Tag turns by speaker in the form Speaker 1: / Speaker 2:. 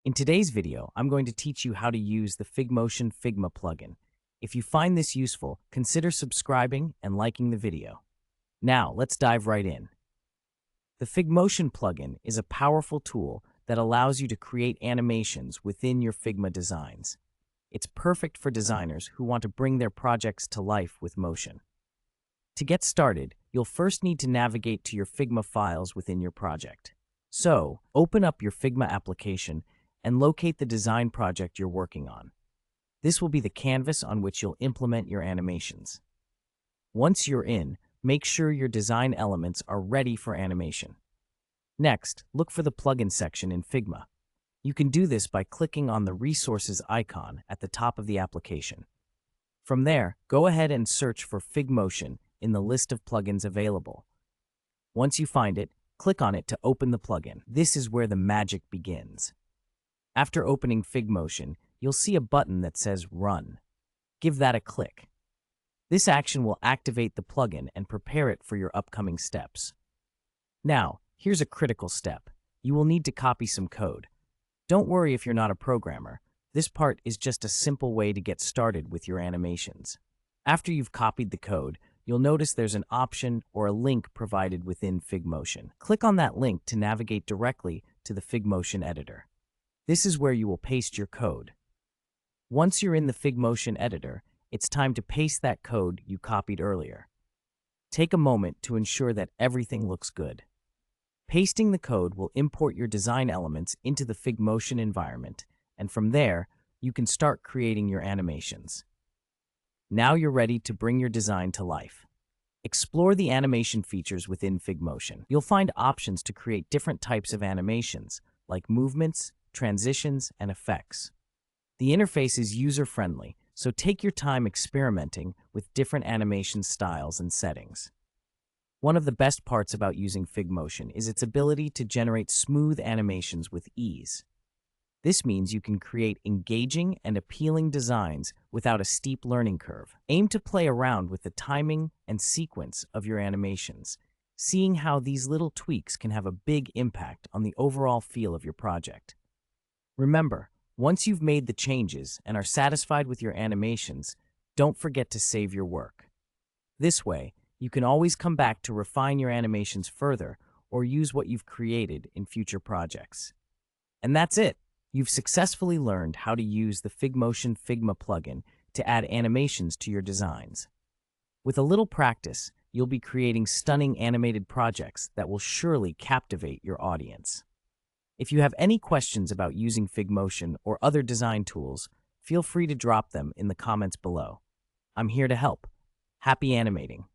Speaker 1: In today's video, I'm going to teach you how to use the Figmotion Figma plugin. If you find this useful, consider subscribing and liking the video. Now, let's dive right in. The Figmotion plugin is a powerful tool that allows you to create animations within your Figma designs. It's perfect for designers who want to bring their projects to life with motion. To get started, you'll first need to navigate to your Figma files within your project. So, open up your Figma application and locate the design project you're working on. This will be the canvas on which you'll implement your animations. Once you're in, make sure your design elements are ready for animation. Next, look for the plugin section in Figma. You can do this by clicking on the resources icon at the top of the application. From there, go ahead and search for Figmotion in the list of plugins available. Once you find it, click on it to open the plugin. This is where the magic begins. After opening Figmotion, you'll see a button that says Run. Give that a click. This action will activate the plugin and prepare it for your upcoming steps. Now, here's a critical step. You will need to copy some code. Don't worry if you're not a programmer. This part is just a simple way to get started with your animations. After you've copied the code, you'll notice there's an option or a link provided within Figmotion. Click on that link to navigate directly to the Figmotion editor. This is where you will paste your code. Once you're in the Figmotion editor, it's time to paste that code you copied earlier. Take a moment to ensure that everything looks good. Pasting the code will import your design elements into the Figmotion environment, and from there, you can start creating your animations. Now you're ready to bring your design to life. Explore the animation features within Figmotion. You'll find options to create different types of animations, like movements, transitions, and effects. The interface is user-friendly, so take your time experimenting with different animation styles and settings. One of the best parts about using Figmotion is its ability to generate smooth animations with ease. This means you can create engaging and appealing designs without a steep learning curve. Aim to play around with the timing and sequence of your animations, seeing how these little tweaks can have a big impact on the overall feel of your project. Remember, once you've made the changes and are satisfied with your animations, don't forget to save your work. This way, you can always come back to refine your animations further or use what you've created in future projects. And that's it! You've successfully learned how to use the Figmotion Figma plugin to add animations to your designs. With a little practice, you'll be creating stunning animated projects that will surely captivate your audience. If you have any questions about using Figmotion or other design tools, feel free to drop them in the comments below. I'm here to help. Happy animating!